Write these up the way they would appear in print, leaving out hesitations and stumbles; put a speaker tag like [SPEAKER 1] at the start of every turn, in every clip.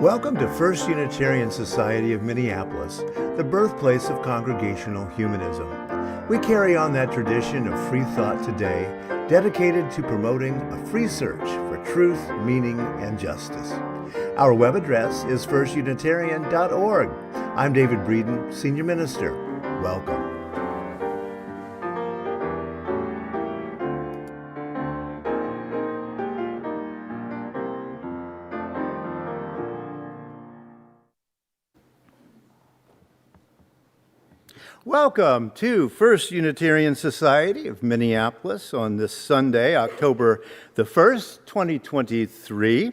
[SPEAKER 1] Welcome to First Unitarian Society of Minneapolis, the birthplace of Congregational Humanism. We carry on that tradition of free thought today, dedicated to promoting a free search for truth, meaning, and justice. Our web address is firstunitarian.org. I'm David Breeden, Senior Minister. Welcome. Welcome to First Unitarian Society of Minneapolis on this Sunday, October the 1st, 2023.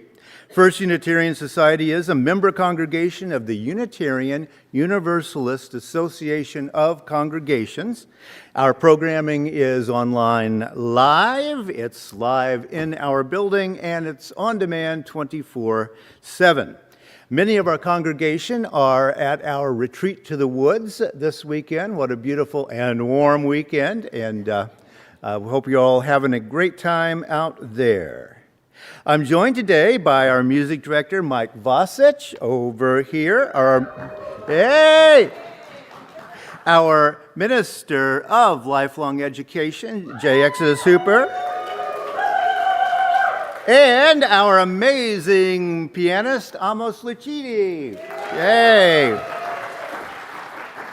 [SPEAKER 1] First Unitarian Society is a member congregation of the Unitarian Universalist Association of Congregations. Our programming is online live. It's live in our building, and it's on demand 24/7. Many of our congregation are at our retreat to the woods this weekend. What a beautiful and warm weekend, and we hope you're all having a great time out there. I'm joined today by our music director, Mike Vosich, over here. Our Minister of Lifelong Education, J. Exodus Hooper. And our amazing pianist, Amos Lucidi. Yay!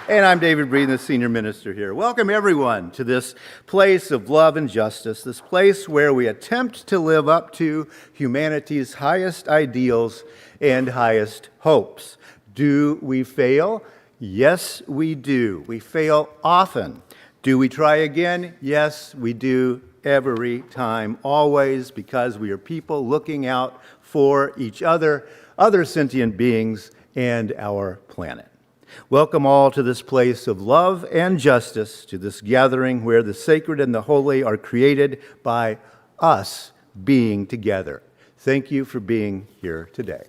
[SPEAKER 1] And I'm David Breeden, the Senior Minister here. Welcome everyone to this place of love and justice, this place where we attempt to live up to humanity's highest ideals and highest hopes. Do we fail? Yes, we do. We fail often. Do we try again? Yes, we do. Every time, always, because we are people looking out for each other sentient beings, and our planet. Welcome all to this place of love and justice, to this gathering where the sacred and the holy are created by us being together. Thank you for being here today.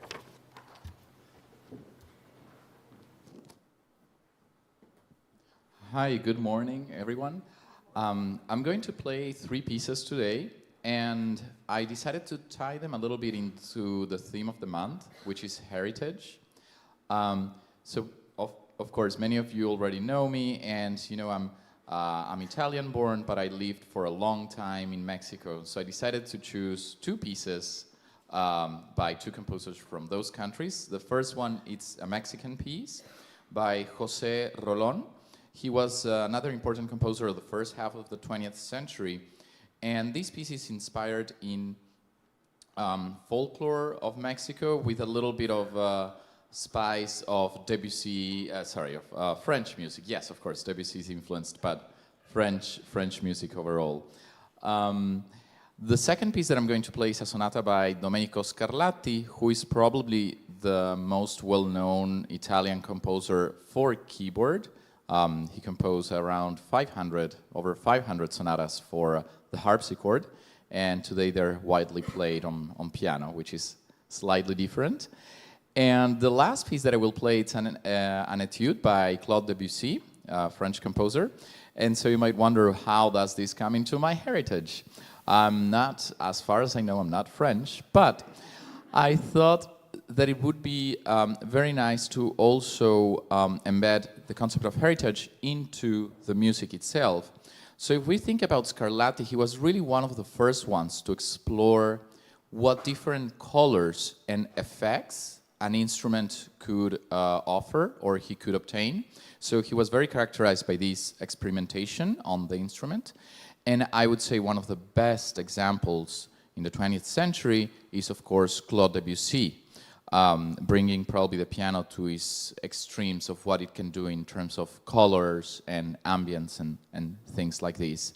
[SPEAKER 2] Hi, good morning, everyone. I'm going to play three pieces today, and I decided to tie them a little bit into the theme of the month, which is heritage. So, of course, many of you already know me, and you know I'm Italian-born, but I lived for a long time in Mexico. So I decided to choose two pieces by two composers from those countries. The first one, it's a Mexican piece by José Rolón. He was another important composer of the first half of the 20th century, and this piece is inspired in folklore of Mexico with a little bit of spice of Debussy, French music. Yes, of course, Debussy is influenced, but French music overall. The second piece that I'm going to play is a sonata by Domenico Scarlatti, who is probably the most well-known Italian composer for keyboard. He composed around over 500 sonatas for the harpsichord, and today they're widely played on piano, which is slightly different. And the last piece that I will play, it's an Étude by Claude Debussy, a French composer. And so you might wonder, how does this come into my heritage? I'm not, as far as I know, I'm not French, but I thought that it would be very nice to also embed the concept of heritage into the music itself. So if we think about Scarlatti, he was really one of the first ones to explore what different colors and effects an instrument could offer or he could obtain. So he was very characterized by this experimentation on the instrument. And I would say one of the best examples in the 20th century is, of course, Claude Debussy. Bringing probably the piano to its extremes of what it can do in terms of colors and ambience and things like this.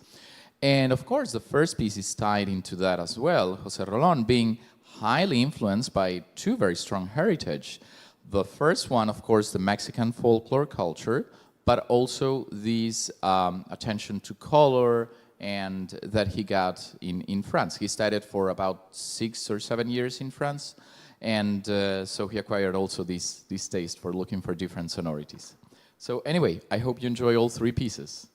[SPEAKER 2] And of course, the first piece is tied into that as well, José Rolón being highly influenced by two very strong heritage. The first one, of course, the Mexican folklore culture, but also this attention to color and that he got in France. He studied for about 6 or 7 years in France. And so he acquired also this taste for looking for different sonorities. So anyway, I hope you enjoy all three pieces.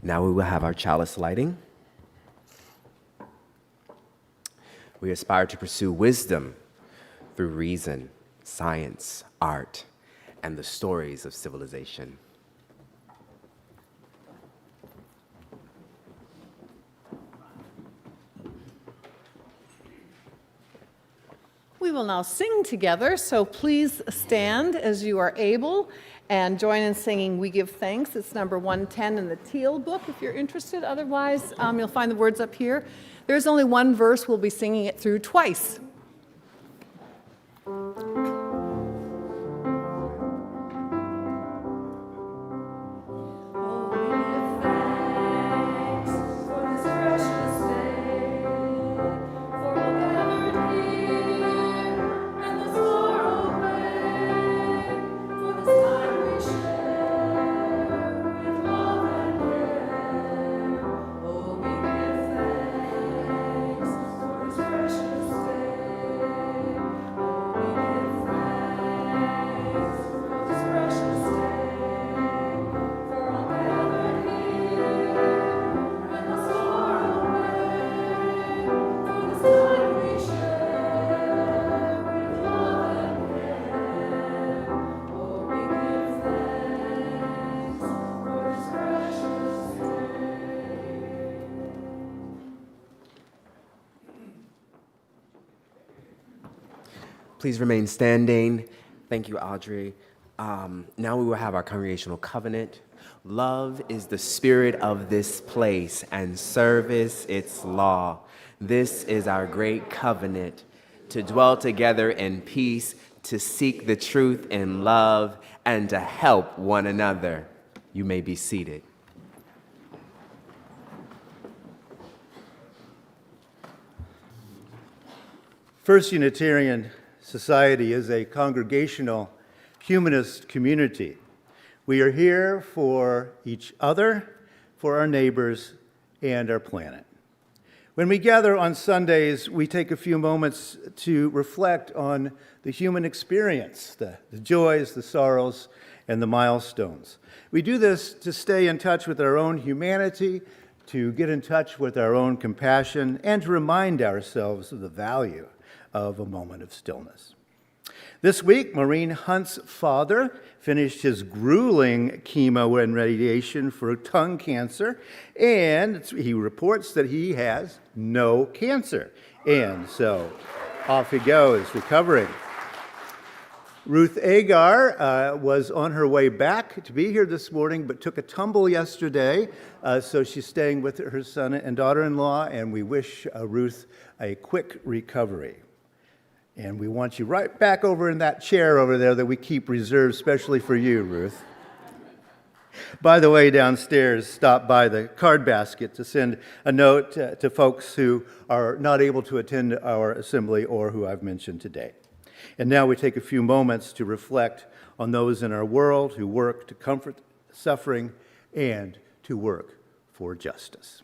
[SPEAKER 3] Now we will have our chalice lighting. We aspire to pursue wisdom through reason, science, art, and the stories of civilization.
[SPEAKER 4] We will now sing together, so please stand as you are able and join in singing We Give Thanks. It's number 110 in the Teal book if you're interested. Otherwise, you'll find the words up here. There's only one verse. We'll be singing it through twice.
[SPEAKER 3] Please remain standing. Thank you, Audrey. Now we will have our congregational covenant. Love is the spirit of this place, and service its law. This is our great covenant, to dwell together in peace, to seek the truth in love, and to help one another. You may be seated.
[SPEAKER 1] First Unitarian Society is a congregational humanist community. We are here for each other, for our neighbors, and our planet. When we gather on Sundays, we take a few moments to reflect on the human experience, the joys, the sorrows, and the milestones. We do this to stay in touch with our own humanity, to get in touch with our own compassion, and to remind ourselves of the value of a moment of stillness. This week, Maureen Hunt's father finished his grueling chemo and radiation for tongue cancer, and he reports that he has no cancer. And so off he goes, recovering. Ruth Agar was on her way back to be here this morning, but took a tumble yesterday, so she's staying with her son and daughter-in-law, and we wish Ruth a quick recovery. And we want you right back over in that chair over there that we keep reserved specially for you, Ruth. By the way, downstairs, stop by the card basket to send a note to folks who are not able to attend our assembly or who I've mentioned today. And now we take a few moments to reflect on those in our world who work to comfort suffering and to work for justice.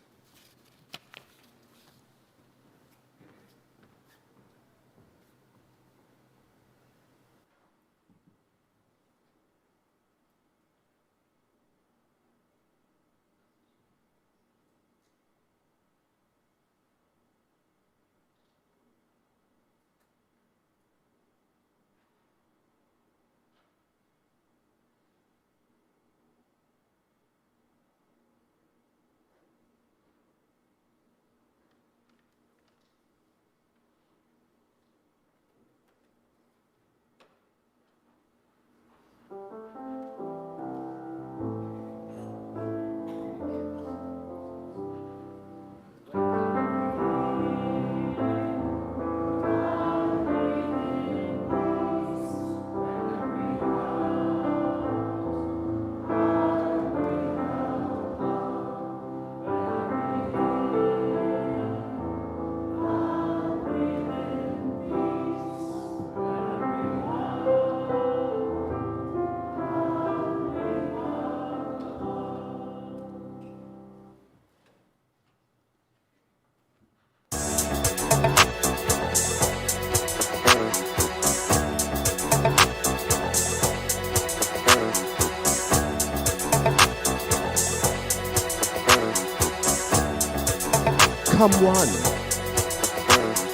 [SPEAKER 3] Come one,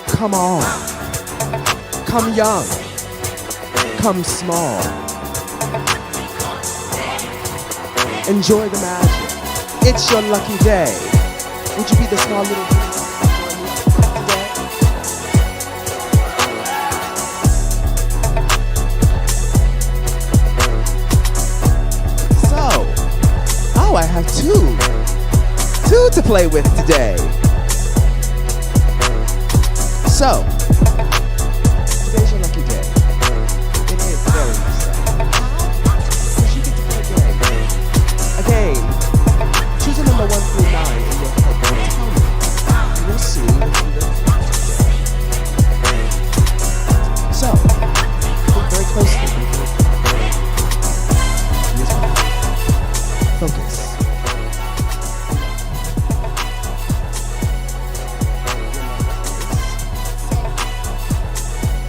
[SPEAKER 3] come all, come young, come small. Enjoy the magic. It's your lucky day. Would you be the small little today? So, I have two to play with today. So, today's your lucky day. It is very much so. Because you get to play a game. Again, choose a number 1 through 9 in your head. Tell me. And we'll see what you will today. So, think very closely. Focus.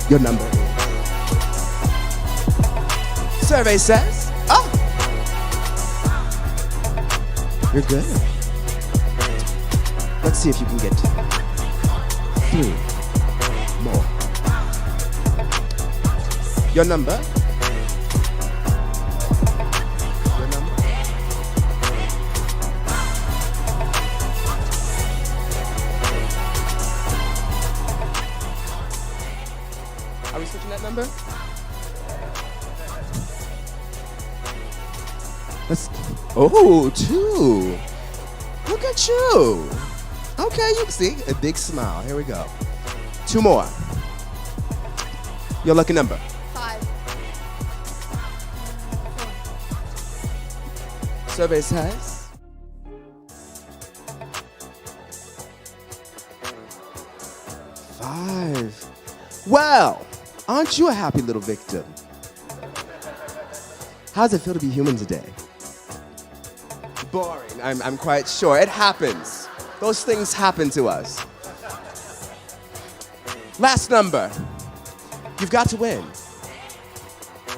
[SPEAKER 3] Your number is. Survey says, you're good. Let's see if you can get 3 more. Your number. Your number. Are we switching that number? Let's. Oh, 2. Look at you. Okay, you can see a big smile. Here we go. 2 more. Your lucky number.
[SPEAKER 5] 5.
[SPEAKER 3] Survey says. Five. Well, aren't you a happy little victim? How does it feel to be human today? Boring, I'm quite sure. It happens. Those things happen to us. Last number. You've got to win.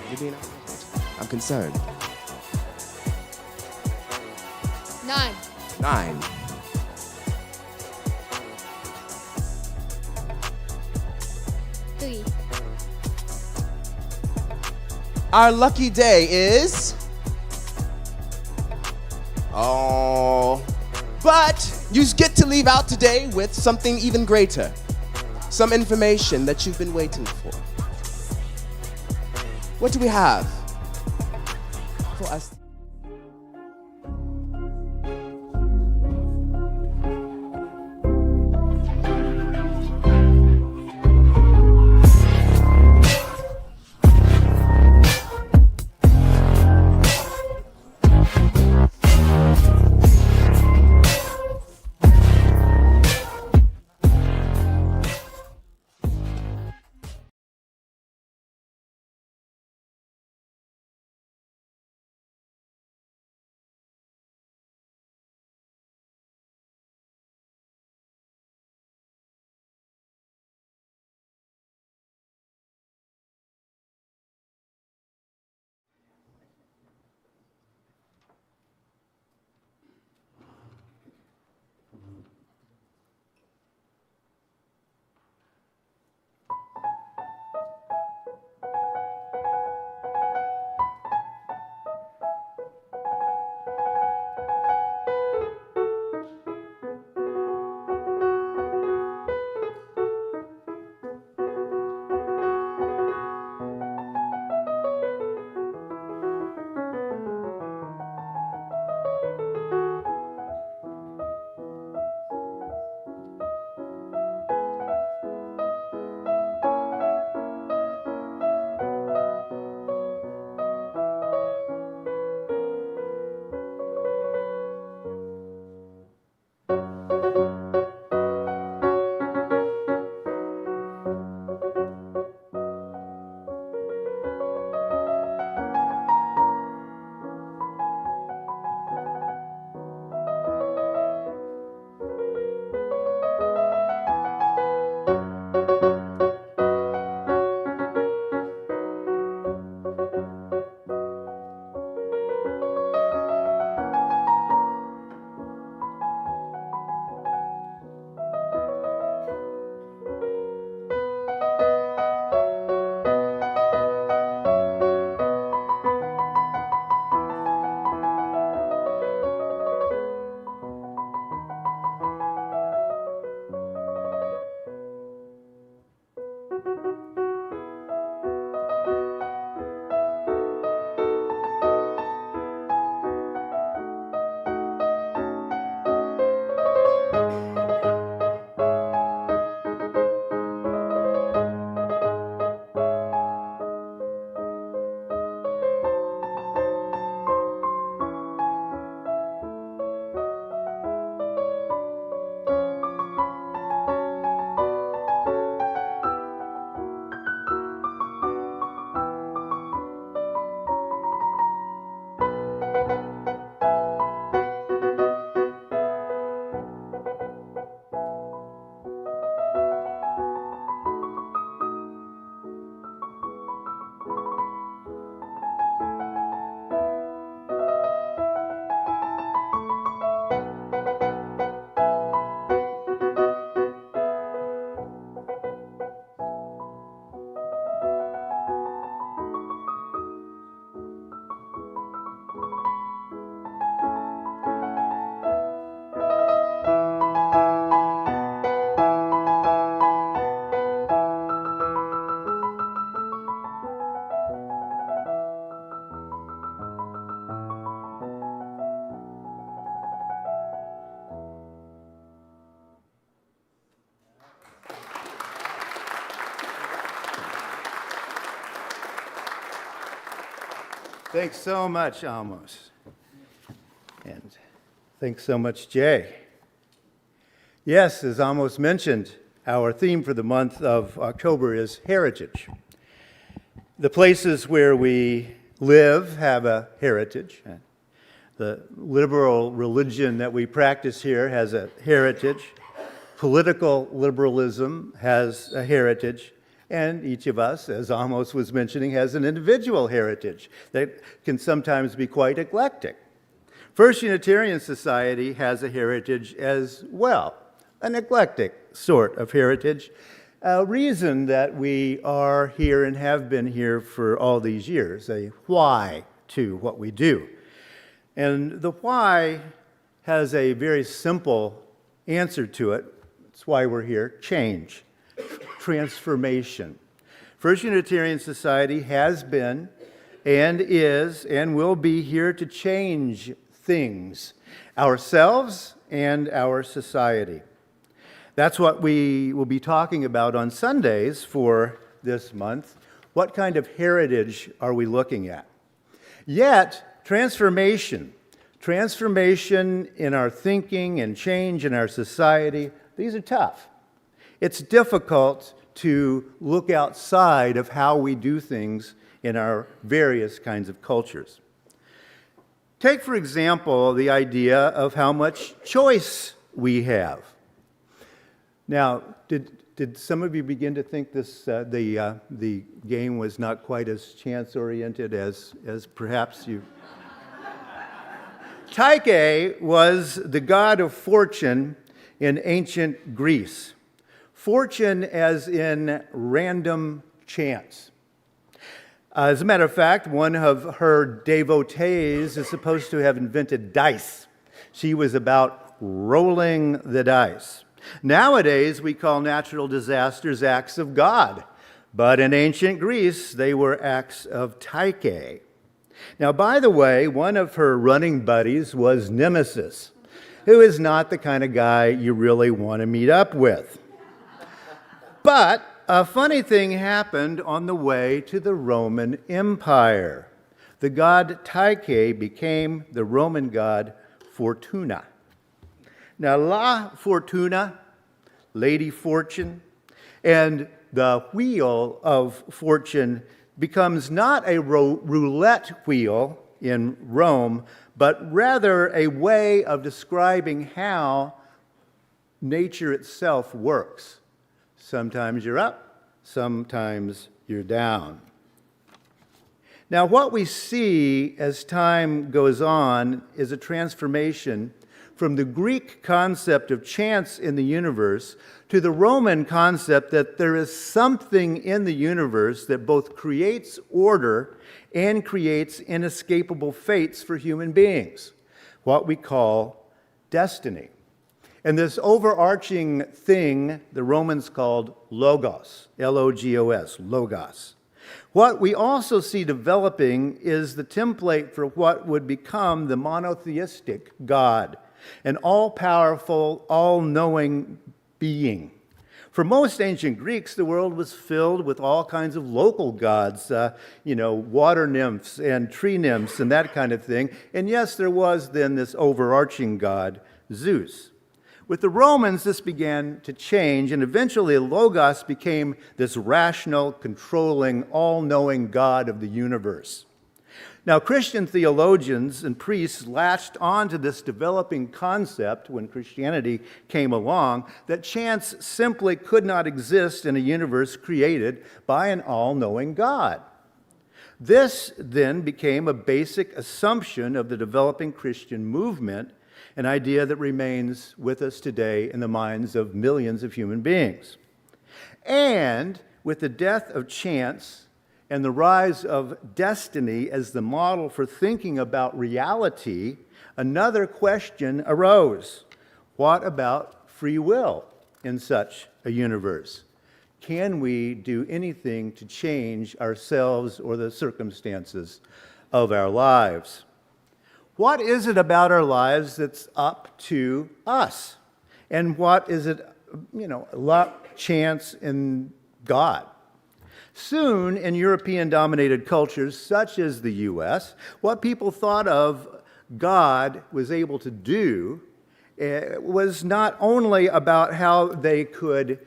[SPEAKER 3] You're being outrageous. I'm concerned.
[SPEAKER 5] 9.
[SPEAKER 3] 9. Our lucky day is. Oh. But you get to leave out today with something even greater. Some information that you've been waiting for.
[SPEAKER 6] What do we have for us?
[SPEAKER 1] Thanks so much, Amos. And thanks so much, Jay. Yes, as Amos mentioned, our theme for the month of October is heritage. The places where we live have a heritage. The liberal religion that we practice here has a heritage. Political liberalism has a heritage. And each of us, as Amos was mentioning, has an individual heritage that can sometimes be quite eclectic. First Unitarian Society has a heritage as well, an eclectic sort of heritage, a reason that we are here and have been here for all these years, a why to what we do. And the why has a very simple answer to it. That's why we're here: change, transformation. First Unitarian Society has been and is and will be here to change things, ourselves and our society. That's what we will be talking about on Sundays for this month. What kind of heritage are we looking at? Yet, transformation in our thinking and change in our society, these are tough. It's difficult to look outside of how we do things in our various kinds of cultures. Take, for example, the idea of how much choice we have. Now, did some of you begin to think the game was not quite as chance-oriented as perhaps you... Tyche was the god of fortune in ancient Greece. Fortune as in random chance. As a matter of fact, one of her devotees is supposed to have invented dice. She was about rolling the dice. Nowadays, we call natural disasters acts of God, but in ancient Greece, they were acts of Tyche. Now, by the way, one of her running buddies was Nemesis, who is not the kind of guy you really want to meet up with. But a funny thing happened on the way to the Roman Empire. The god Tyche became the Roman god Fortuna. Now, La Fortuna, Lady Fortune, and the wheel of fortune becomes not a roulette wheel in Rome, but rather a way of describing how nature itself works. Sometimes you're up, sometimes you're down. Now, what we see as time goes on is a transformation from the Greek concept of chance in the universe to the Roman concept that there is something in the universe that both creates order and creates inescapable fates for human beings, what we call destiny. And this overarching thing, the Romans called logos, L-O-G-O-S, logos. What we also see developing is the template for what would become the monotheistic God, an all-powerful, all-knowing being. For most ancient Greeks, the world was filled with all kinds of local gods, water nymphs and tree nymphs and that kind of thing. And yes, there was then this overarching god, Zeus. With the Romans, this began to change, and eventually Logos became this rational, controlling, all-knowing God of the universe. Now, Christian theologians and priests latched onto this developing concept when Christianity came along that chance simply could not exist in a universe created by an all-knowing God. This then became a basic assumption of the developing Christian movement, an idea that remains with us today in the minds of millions of human beings. And with the death of chance and the rise of destiny as the model for thinking about reality, another question arose. What about free will in such a universe? Can we do anything to change ourselves or the circumstances of our lives? What is it about our lives that's up to us? And what is it, luck, chance, and God? Soon, in European-dominated cultures such as the U.S., what people thought of God was able to do was not only about how they could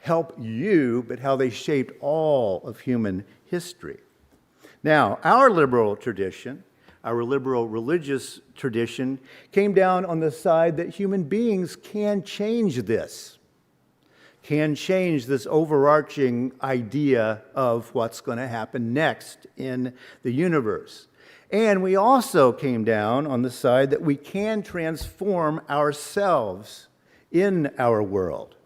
[SPEAKER 1] help you, but how they shaped all of human history. Now, our liberal tradition, our liberal religious tradition, came down on the side that human beings can change this, can change this overarching idea of what's going to happen next in the universe. And we also came down on the side that we can transform ourselves in our world.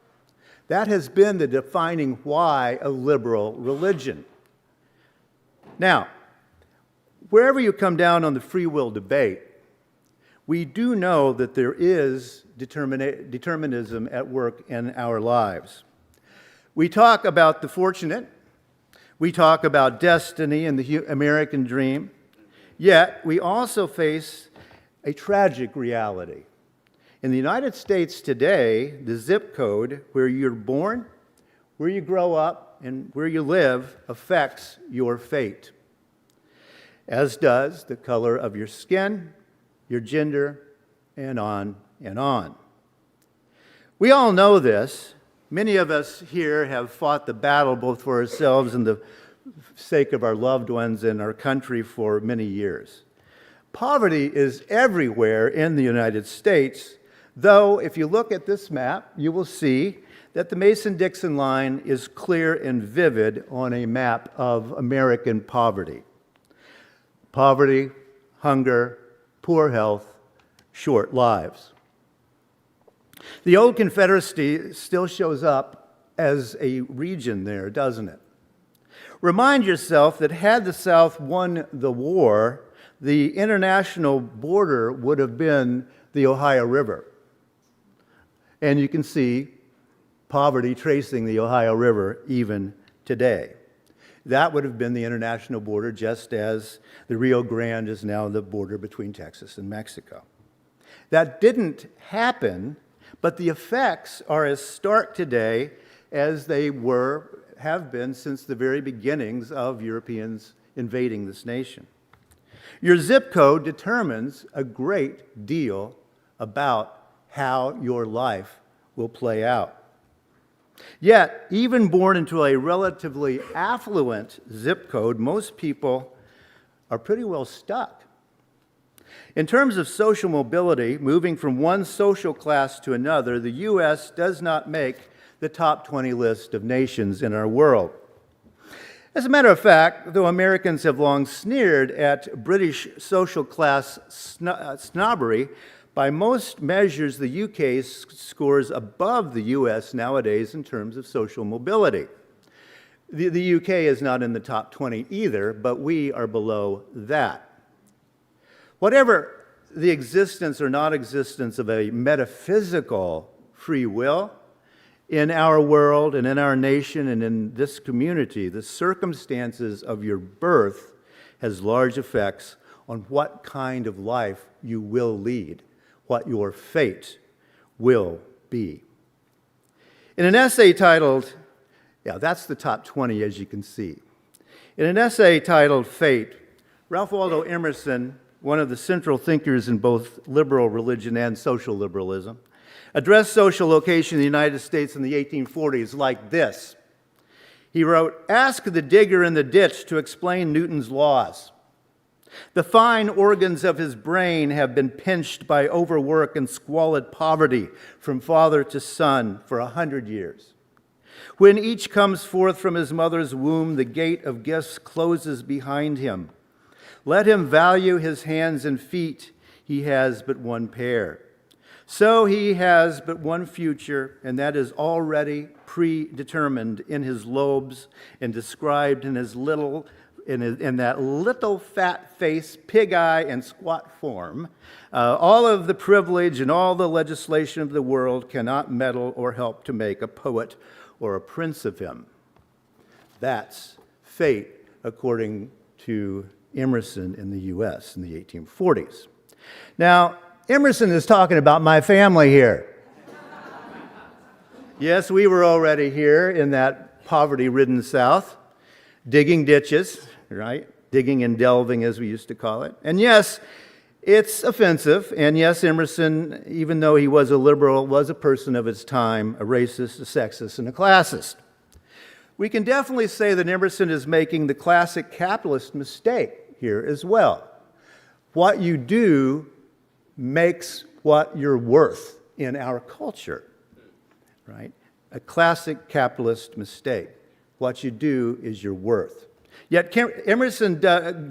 [SPEAKER 1] That has been the defining why of liberal religion. Now, wherever you come down on the free will debate, we do know that there is determinism at work in our lives. We talk about the fortunate We talk about destiny and the American dream. Yet, we also face a tragic reality. In the United States today, the zip code where you're born, where you grow up, and where you live affects your fate, as does the color of your skin, your gender, and on and on. We all know this. Many of us here have fought the battle both for ourselves and the sake of our loved ones and our country for many years. Poverty is everywhere in the United States, though if you look at this map, you will see that the Mason-Dixon line is clear and vivid on a map of American poverty. Poverty, hunger, poor health, short lives. The old Confederacy still shows up as a region there, doesn't it? Remind yourself that had the South won the war, the international border would have been the Ohio River. And you can see poverty tracing the Ohio River even today. That would have been the international border, just as the Rio Grande is now the border between Texas and Mexico. That didn't happen, but the effects are as stark today as they have been since the very beginnings of Europeans invading this nation. Your zip code determines a great deal about how your life will play out. Yet, even born into a relatively affluent zip code, most people are pretty well stuck. In terms of social mobility, moving from one social class to another, the U.S. does not make the top 20 list of nations in our world. As a matter of fact, though Americans have long sneered at British social class snobbery, by most measures, the UK scores above the US nowadays in terms of social mobility. The UK is not in the top 20 either, but we are below that. Whatever the existence or non-existence of a metaphysical free will in our world and in our nation and in this community, the circumstances of your birth has large effects on what kind of life you will lead, what your fate will be. In an essay titled, that's the top 20 as you can see. In an essay titled Fate, Ralph Waldo Emerson, one of the central thinkers in both liberal religion and social liberalism, addressed social location in the United States in the 1840s like this. He wrote, "Ask the digger in the ditch to explain Newton's laws. The fine organs of his brain have been pinched by overwork and squalid poverty from father to son for 100 years. When each comes forth from his mother's womb, the gate of gifts closes behind him. Let him value his hands and feet. He has but one pair. So he has but one future, and that is already predetermined in his lobes and described in his in that little fat face, pig eye, and squat form. All of the privilege and all the legislation of the world cannot meddle or help to make a poet or a prince of him." That's fate, according to Emerson in the U.S. in the 1840s. Now, Emerson is talking about my family here. Yes, we were already here in that poverty-ridden South, digging ditches, right? Digging and delving, as we used to call it. And yes, it's offensive. And yes, Emerson, even though he was a liberal, was a person of his time, a racist, a sexist, and a classist. We can definitely say that Emerson is making the classic capitalist mistake here as well. What you do makes what you're worth in our culture, right? A classic capitalist mistake. What you do is your worth. Yet Emerson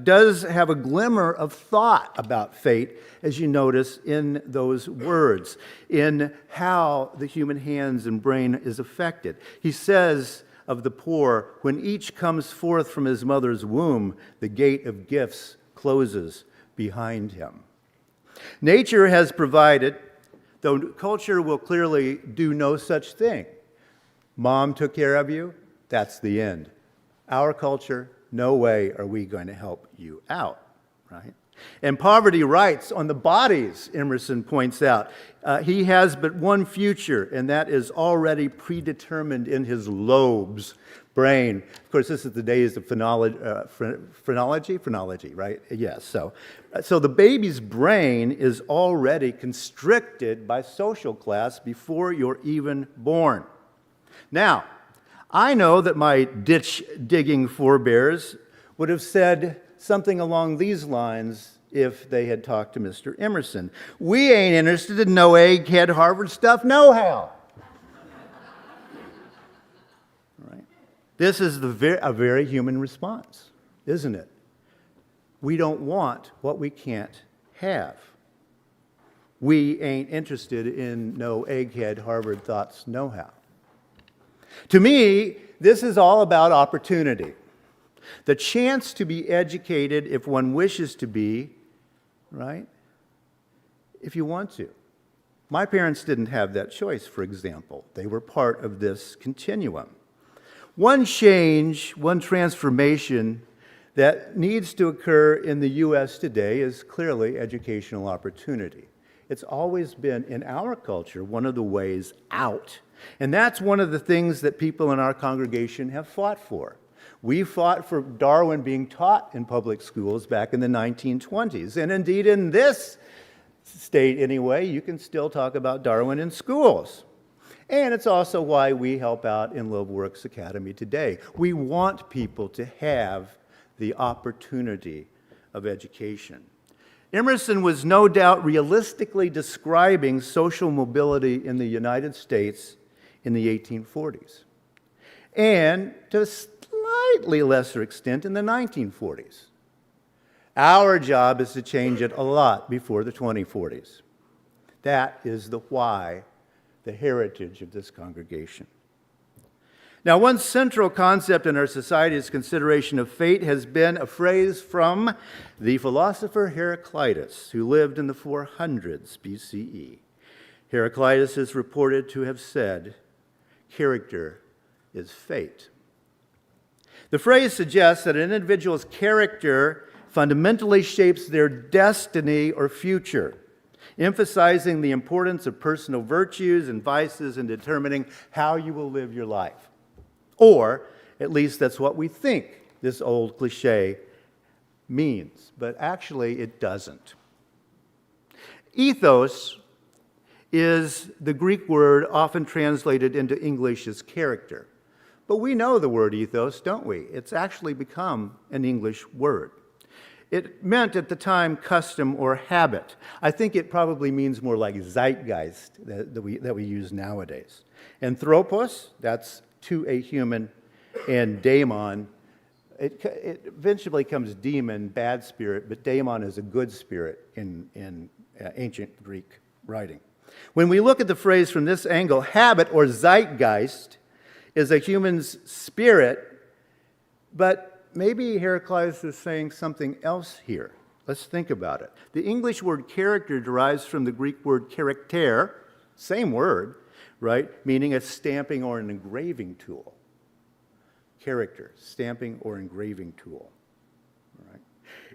[SPEAKER 1] does have a glimmer of thought about fate, as you notice in those words, in how the human hands and brain is affected. He says of the poor, when each comes forth from his mother's womb, the gate of gifts closes behind him. Nature has provided, though culture will clearly do no such thing. Mom took care of you, that's the end. our culture, no way are we going to help you out, right? And poverty writes on the bodies, Emerson points out, he has but one future, and that is already predetermined in his lobes, brain. Of course, this is the days of phrenology, right? Yes, so the baby's brain is already constricted by social class before you're even born. Now, I know that my ditch-digging forebears would have said something along these lines if they had talked to Mr. Emerson. We ain't interested in no egghead Harvard stuff, no how. Right? This is a very human response, isn't it? We don't want what we can't have. We ain't interested in no egghead Harvard thoughts, no how. To me, this is all about opportunity. The chance to be educated if one wishes to be, right? If you want to. My parents didn't have that choice, for example. They were part of this continuum. One change, one transformation that needs to occur in the U.S. today is clearly educational opportunity. It's always been, in our culture, one of the ways out. And that's one of the things that people in our congregation have fought for. We fought for Darwin being taught in public schools back in the 1920s. And indeed, in this state anyway, you can still talk about Darwin in schools. And it's also why we help out in Love Works Academy today. We want people to have the opportunity of education. Emerson was no doubt realistically describing social mobility in the United States in the 1840s, and to a slightly lesser extent in the 1940s. Our job is to change it a lot before the 2040s. That is the why, the heritage of this congregation. Now, one central concept in our society's consideration of fate has been a phrase from the philosopher Heraclitus, who lived in the 400s BCE. Heraclitus is reported to have said, "Character is fate." The phrase suggests that an individual's character fundamentally shapes their destiny or future, emphasizing the importance of personal virtues and vices in determining how you will live your life. Or, at least that's what we think this old cliche means, but actually it doesn't. Ethos is the Greek word often translated into English as character. But we know the word ethos, don't we? It's actually become an English word. It meant at the time custom or habit. I think it probably means more like zeitgeist that we use nowadays. Anthropos, that's to a human, and daemon, it eventually becomes demon, bad spirit, but daemon is a good spirit in ancient Greek writing. When we look at the phrase from this angle, habit or zeitgeist is a human's spirit, but maybe Heraclitus is saying something else here. Let's think about it. The English word character derives from the Greek word character, same word, right? Meaning a stamping or an engraving tool. Character, stamping or engraving tool. All right.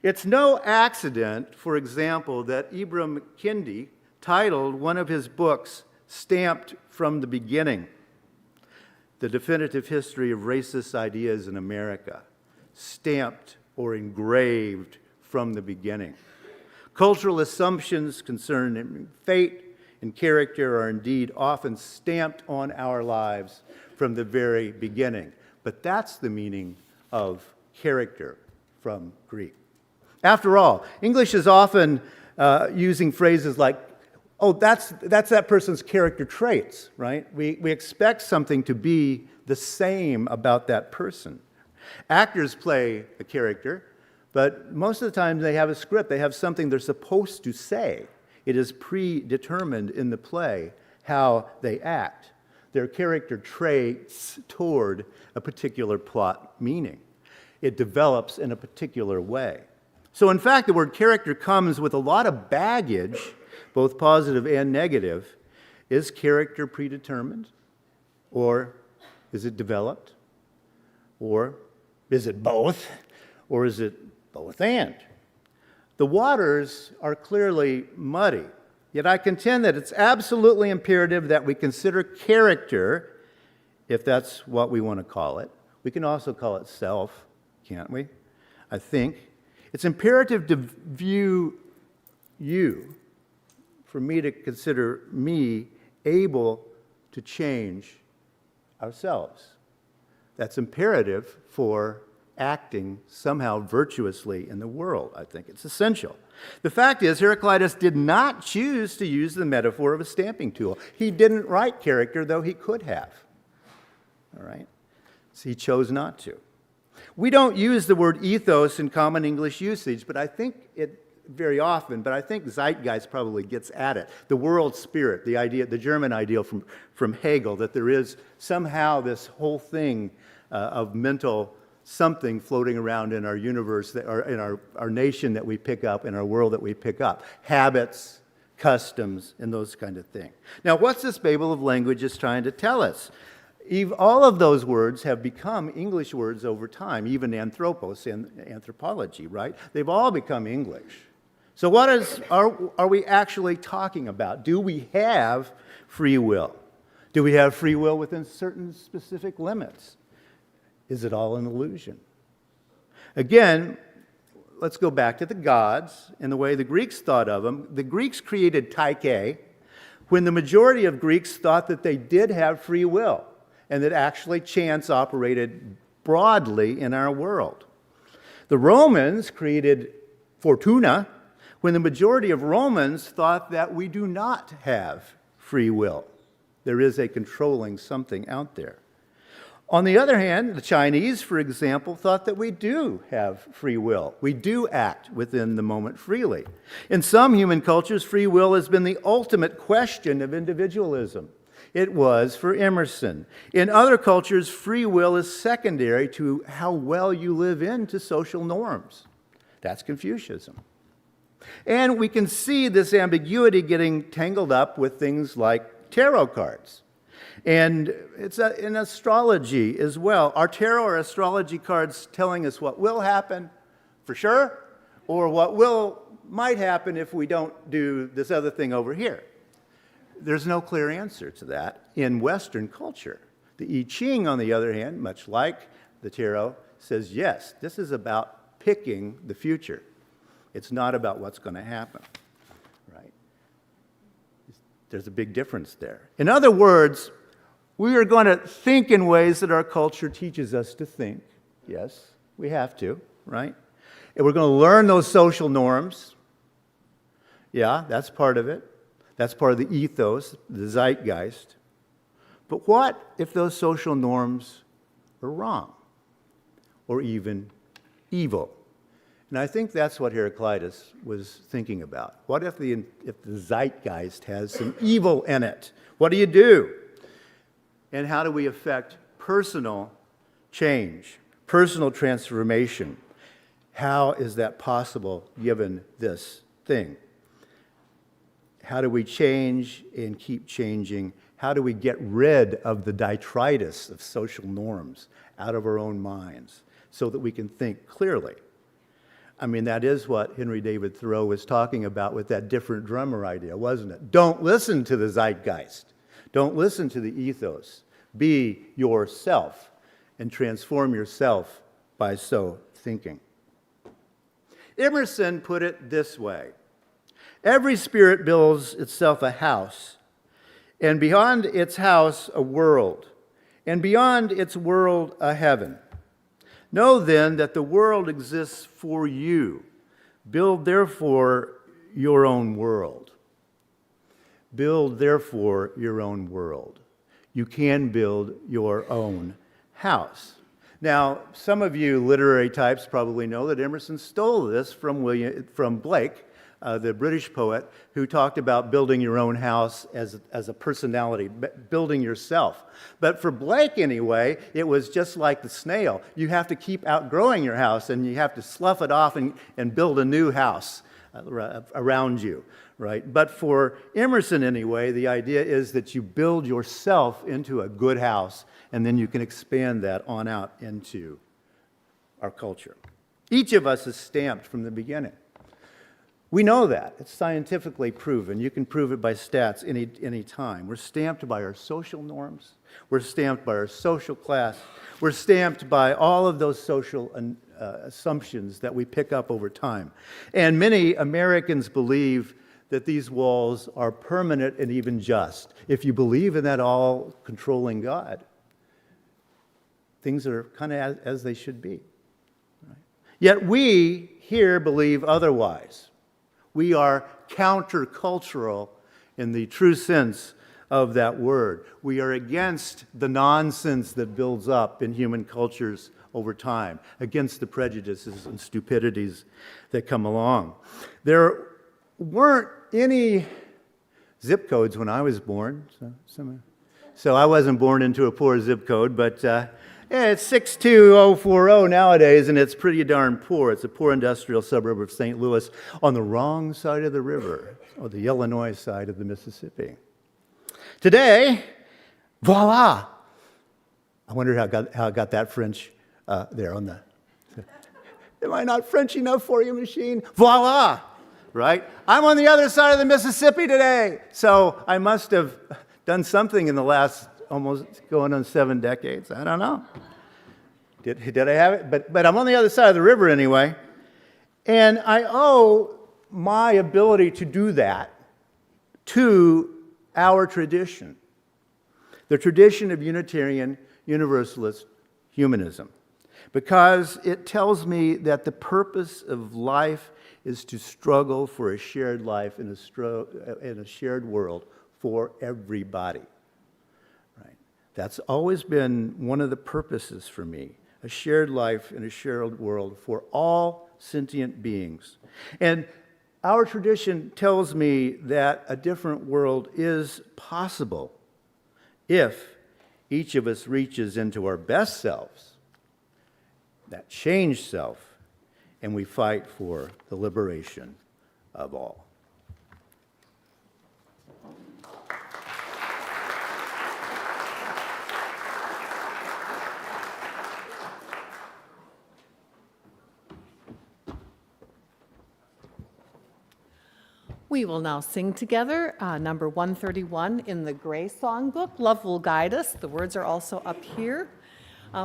[SPEAKER 1] It's no accident, for example, that Ibram Kendi titled one of his books, Stamped from the Beginning, The Definitive History of Racist Ideas in America. Stamped or engraved from the beginning. Cultural assumptions concerning fate and character are indeed often stamped on our lives from the very beginning. But that's the meaning of character from Greek. After all, English is often using phrases like, oh, that's that person's character traits, right? We expect something to be the same about that person. Actors play a character, but most of the time they have a script. They have something they're supposed to say. It is predetermined in the play how they act. Their character traits toward a particular plot meaning. It develops in a particular way. So in fact, the word character comes with a lot of baggage, both positive and negative. Is character predetermined? Or is it developed? Or Is it both, or is it both and? The waters are clearly muddy, yet I contend that it's absolutely imperative that we consider character, if that's what we want to call it. We can also call it self, can't we? I think. It's imperative to view you, for me to consider me able to change ourselves. That's imperative for acting somehow virtuously in the world. I think it's essential. The fact is, Heraclitus did not choose to use the metaphor of a stamping tool. He didn't write character, though he could have. All right? So he chose not to. We don't use the word ethos in common English usage, but I think it very often, but I think zeitgeist probably gets at it. The world spirit, the idea, the German ideal from Hegel, that there is somehow this whole thing of mental something floating around in our universe, or in our nation that we pick up, in our world that we pick up. Habits, customs, and those kind of things. Now, what's this Babel of languages trying to tell us? All of those words have become English words over time, even anthropos and anthropology, right? They've all become English. So what are we actually talking about? Do we have free will? Do we have free will within certain specific limits? Is it all an illusion? Again, let's go back to the gods and the way the Greeks thought of them. The Greeks created Tyche when the majority of Greeks thought that they did have free will and that actually chance operated broadly in our world. The Romans created Fortuna when the majority of Romans thought that we do not have free will. There is a controlling something out there. On the other hand, the Chinese, for example, thought that we do have free will. We do act within the moment freely. In some human cultures, free will has been the ultimate question of individualism. It was for Emerson. In other cultures, free will is secondary to how well you live into social norms. That's Confucianism. And we can see this ambiguity getting tangled up with things like tarot cards. And it's in astrology as well. Are tarot or astrology cards telling us what will happen for sure, or what might happen if we don't do this other thing over here? There's no clear answer to that in Western culture. The I Ching, on the other hand, much like the tarot, says yes, this is about picking the future. It's not about what's going to happen, right? There's a big difference there. In other words, we are going to think in ways that our culture teaches us to think. Yes, we have to, right? And we're going to learn those social norms. Yeah, that's part of it. That's part of the ethos, the zeitgeist. But what if those social norms are wrong or even evil? And I think that's what Heraclitus was thinking about. What if the zeitgeist has some evil in it? What do you do? And how do we affect personal change, personal transformation? How is that possible given this thing? How do we change and keep changing? How do we get rid of the detritus of social norms out of our own minds so that we can think clearly? I mean, that is what Henry David Thoreau was talking about with that different drummer idea, wasn't it? Don't listen to the zeitgeist. Don't listen to the ethos. Be yourself and transform yourself by so thinking. Emerson put it this way: every spirit builds itself a house, and beyond its house a world, and beyond its world a heaven. Know then that the world exists for you. Build therefore your own world. Build therefore your own world. You can build your own house. Now, some of you literary types probably know that Emerson stole this from Blake, the British poet, who talked about building your own house as a personality, building yourself. But for Blake, anyway, it was just like the snail. You have to keep outgrowing your house, and you have to slough it off and build a new house around you, right? But for Emerson, anyway, the idea is that you build yourself into a good house, and then you can expand that on out into our culture. Each of us is stamped from the beginning. We know that. It's scientifically proven. You can prove it by stats any time. We're stamped by our social norms. We're stamped by our social class. We're stamped by all of those social assumptions that we pick up over time. And many Americans believe that these walls are permanent and even just. If you believe in that all-controlling God, things are kind of as they should be. Right? Yet we here believe otherwise. We are countercultural in the true sense of that word. We are against the nonsense that builds up in human cultures over time, against the prejudices and stupidities that come along. There weren't any zip codes when I was born, so I wasn't born into a poor zip code, but it's 62040 nowadays, and it's pretty darn poor. It's a poor industrial suburb of St. Louis on the wrong side of the river, or the Illinois side of the Mississippi. Today, voila! I wonder how I got that French there on the... Am I not French enough for you, machine? Voila! Right? I'm on the other side of the Mississippi today, so I must have done something in the last almost going on 7 decades. I don't know. Did I have it? But I'm on the other side of the river anyway. And I owe my ability to do that to our tradition, the tradition of Unitarian Universalist Humanism, because it tells me that the purpose of life is to struggle for a shared life in a shared world for everybody. That's always been one of the purposes for me, a shared life in a shared world for all sentient beings. And our tradition tells me that a different world is possible if each of us reaches into our best selves, that changed self, and we fight for the liberation of all.
[SPEAKER 4] We will now sing together number 131 in the Gray Songbook, Love Will Guide Us. The words are also up here.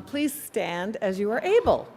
[SPEAKER 4] Please stand as you are able.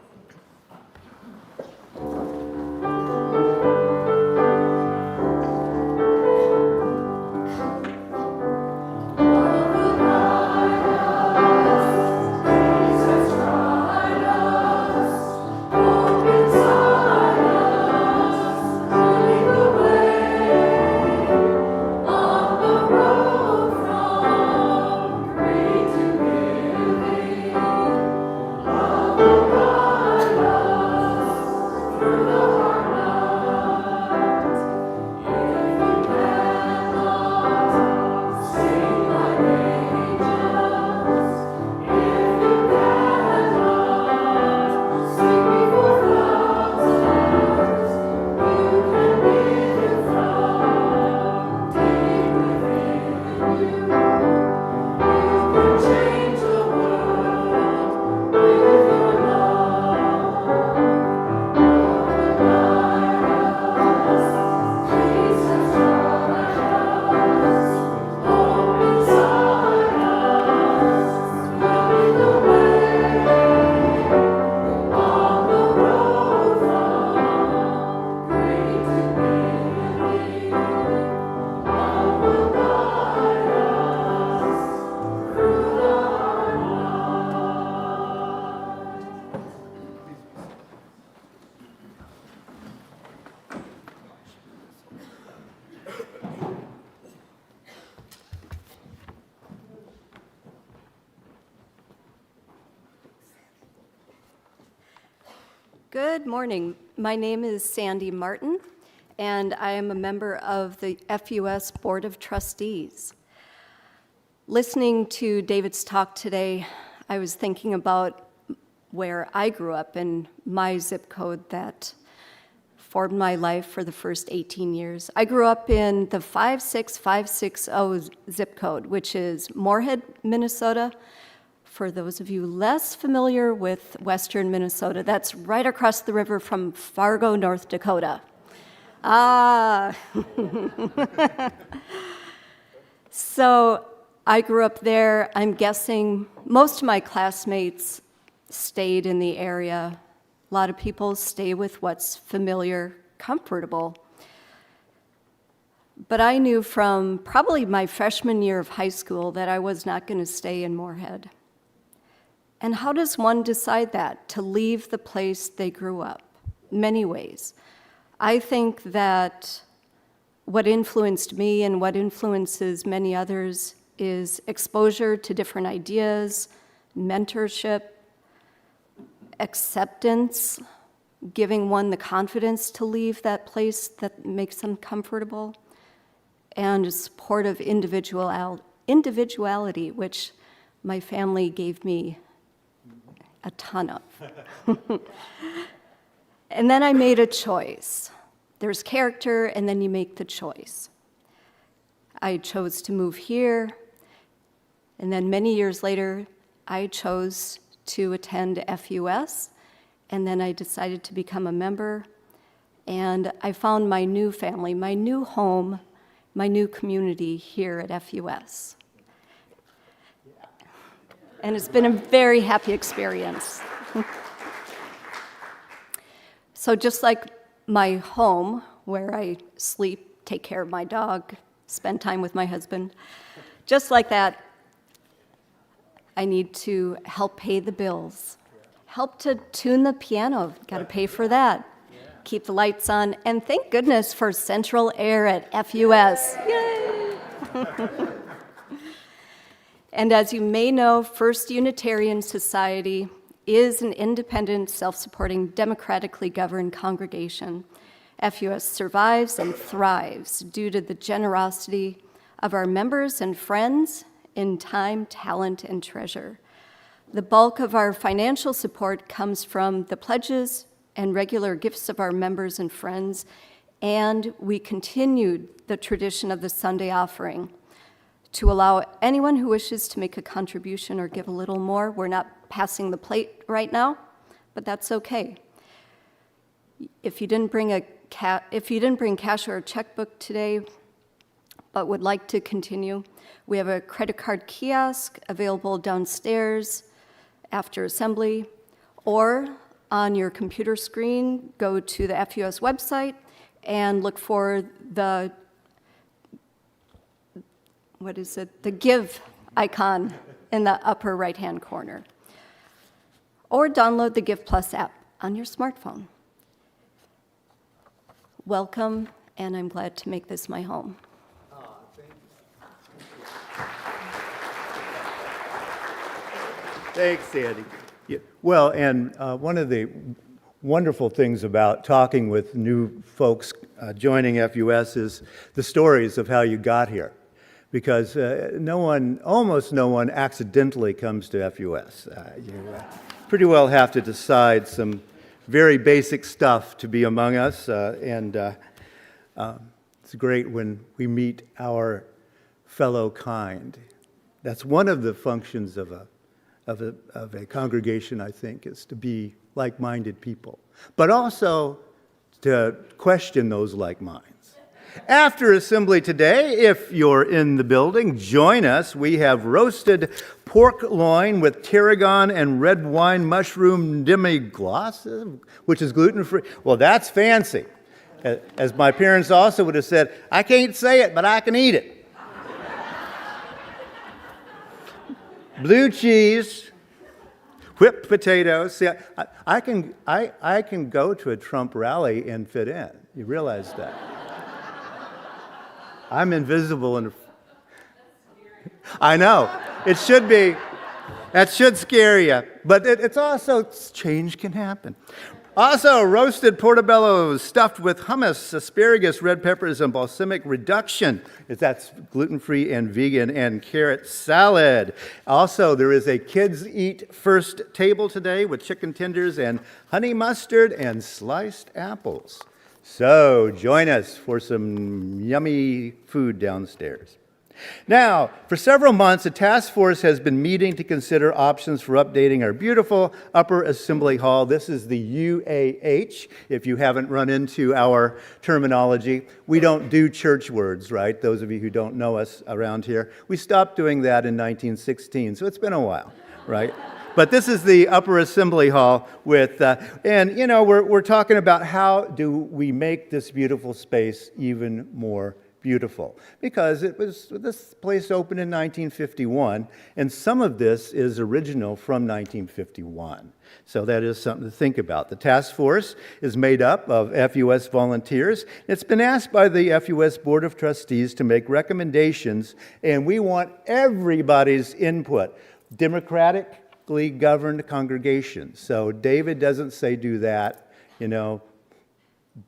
[SPEAKER 7] Good morning. My name is Sandy Martin, and I am a member of the FUS Board of Trustees. Listening to David's talk today, I was thinking about where I grew up and my zip code that formed my life for the first 18 years. I grew up in the 56560 zip code, which is Moorhead, Minnesota, for those of you less familiar with western Minnesota, that's right across the river from Fargo, North Dakota. Ah. So I grew up there. I'm guessing most of my classmates stayed in the area. A lot of people stay with what's familiar, comfortable. But I knew from probably my freshman year of high school that I was not going to stay in Moorhead. And how does one decide that, to leave the place they grew up? Many ways. I think that what influenced me and what influences many others is exposure to different ideas, mentorship, acceptance, giving one the confidence to leave that place that makes them comfortable, and a support of individuality, which my family gave me a ton of. And then I made a choice. There's character, and then you make the choice. I chose to move here, and then many years later, I chose to attend FUS, and then I decided to become a member, and I found my new family, my new home, my new community here at FUS. And it's been a very happy experience. So just like my home, where I sleep, take care of my dog, spend time with my husband, just like that, I need to help pay the bills, help to tune the piano, got to pay for that, keep the lights on, and thank goodness for central air at FUS. Yay! And as you may know, First Unitarian Society is an independent, self-supporting, democratically governed congregation. FUS survives and thrives due to the generosity of our members and friends in time, talent, and treasure. The bulk of our financial support comes from the pledges and regular gifts of our members and friends, and we continued the tradition of the Sunday offering to allow anyone who wishes to make a contribution or give a little more. We're not passing the plate right now, but that's okay. If you didn't bring cash or a checkbook today, but would like to continue, we have a credit card kiosk available downstairs after assembly, or on your computer screen, go to the FUS website and look for the give icon in the upper right-hand corner. Or download the Give Plus app on your smartphone. Welcome, and I'm glad to make this my home.
[SPEAKER 1] Thanks, Sandy. Yeah, well, and one of the wonderful things about talking with new folks joining FUS is the stories of how you got here. Because almost no one accidentally comes to FUS. You pretty well have to decide some very basic stuff to be among us, and it's great when we meet our fellow kind. That's one of the functions of a congregation, I think, is to be like-minded people, but also to question those like minds. After assembly today, if you're in the building, join us. We have roasted pork loin with tarragon and red wine mushroom demi-glace, which is gluten-free. Well, that's fancy. As my parents also would have said, I can't say it, but I can eat it. Blue cheese, whipped potatoes. See, I can go to a Trump rally and fit in. You realize that? I'm invisible in. I know. It should be. That should scare you. But it's also, change can happen. Also, roasted portobello stuffed with hummus, asparagus, red peppers, and balsamic reduction. That's gluten-free and vegan, and carrot salad. Also, there is a kids eat first table today with chicken tenders and honey mustard and sliced apples. So join us for some yummy food downstairs. Now, for several months, a task force has been meeting to consider options for updating our beautiful Upper Assembly Hall. This is the UAH, if you haven't run into our terminology. We don't do church words, right? Those of you who don't know us around here. We stopped doing that in 1916, so it's been a while, right? But this is the Upper Assembly Hall with, and you know, we're talking about how do we make this beautiful space even more beautiful, because this place opened in 1951, and some of this is original from 1951. So that is something to think about. The task force is made up of FUS volunteers. It's been asked by the FUS Board of Trustees to make recommendations, and we want everybody's input. Democratically governed congregations. So David doesn't say do that, you know,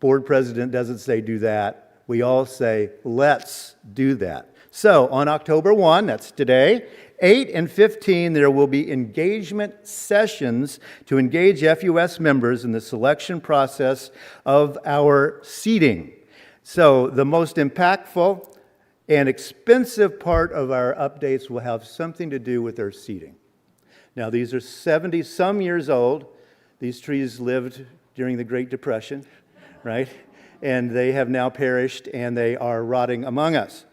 [SPEAKER 1] board president doesn't say do that. We all say, let's do that. So on October 1, that's today, 8 and 15, there will be engagement sessions to engage FUS members in the selection process of our seating. So the most impactful and expensive part of our updates will have something to do with our seating. Now, these are 70-some years old. These trees lived during the Great Depression, right? And they have now perished, and they are rotting among us.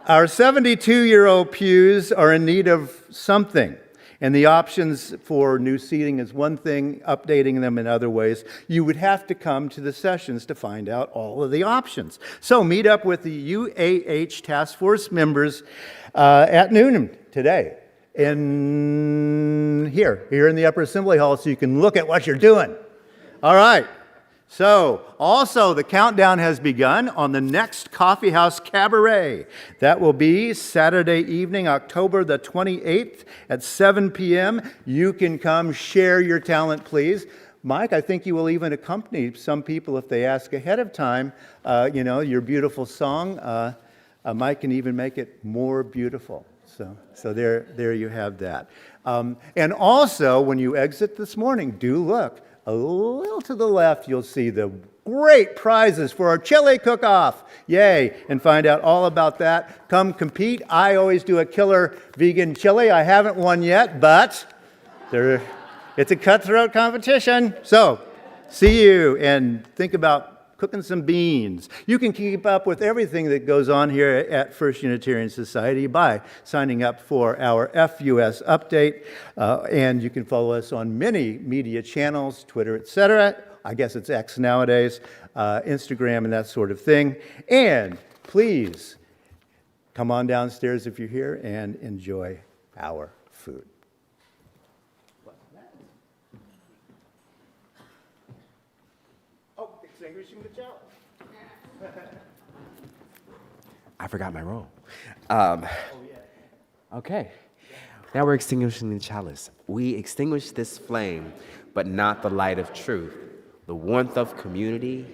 [SPEAKER 1] Our 72-year-old pews are in need of something, and the options for new seating is one thing, updating them in other ways. You would have to come to the sessions to find out all of the options. So meet up with the UAH task force members at noon today. Here in the Upper Assembly Hall, so you can look at what you're doing. All right. So, also, the countdown has begun on the next Coffee House Cabaret. That will be Saturday evening, October the 28th at 7 p.m. You can come share your talent, please. Mike, I think you will even accompany some people if they ask ahead of time, your beautiful song. Mike can even make it more beautiful. So there you have that. And also, when you exit this morning, do look. A little to the left, you'll see the great prizes for our chili cook-off. Yay! And find out all about that. Come compete. I always do a killer vegan chili. I haven't won yet, but it's a cutthroat competition. So, see you, and think about cooking some beans. You can keep up with everything that goes on here at First Unitarian Society by signing up for our FUS update, and you can follow us on many media channels, Twitter, etc. I guess it's X nowadays, Instagram, and that sort of thing. And please come on downstairs if you're here and enjoy our food. Extinguishing the chalice.
[SPEAKER 3] I forgot my role. Okay. Now we're extinguishing the chalice. We extinguish this flame, but not the light of truth, the warmth of community,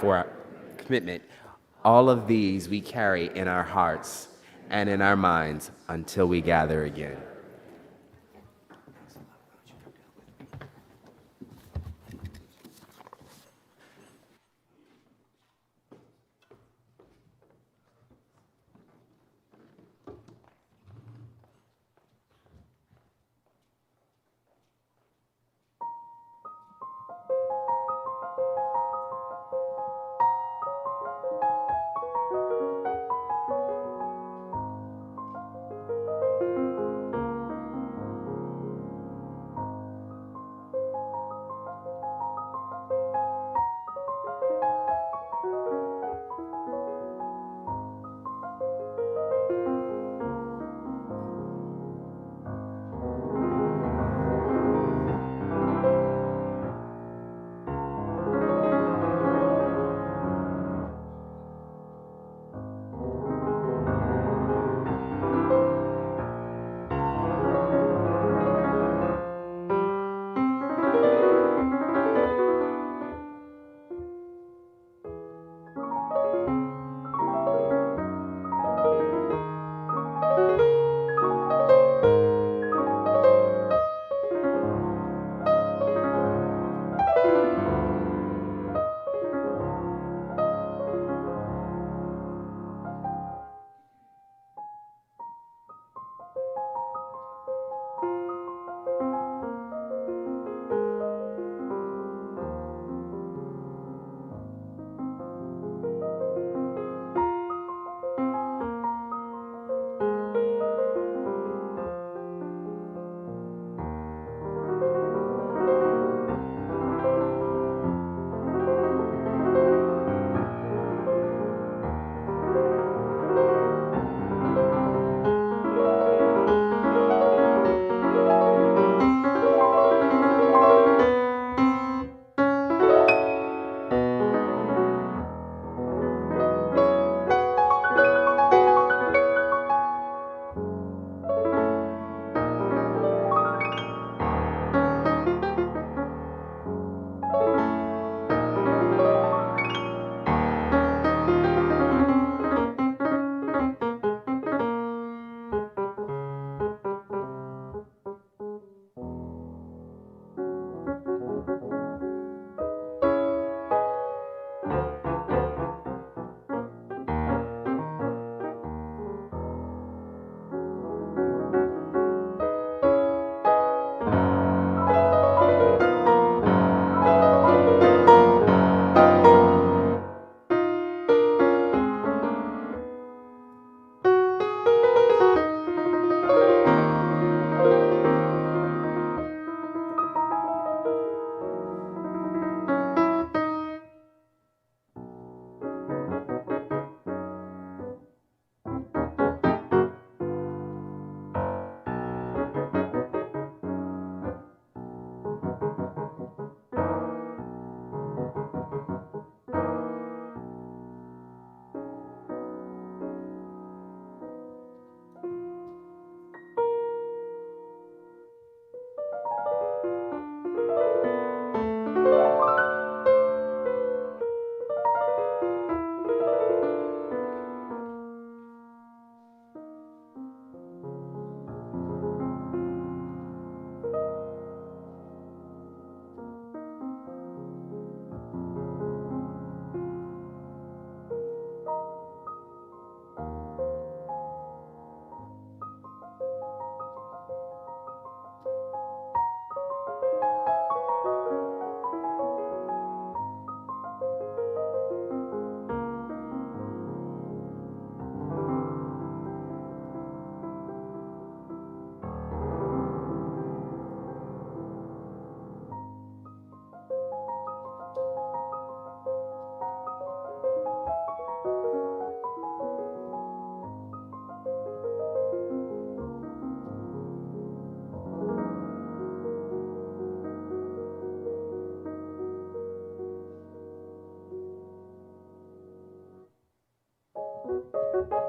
[SPEAKER 3] for our commitment. All of these we carry in our hearts and in our minds until we gather again.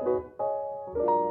[SPEAKER 7] you.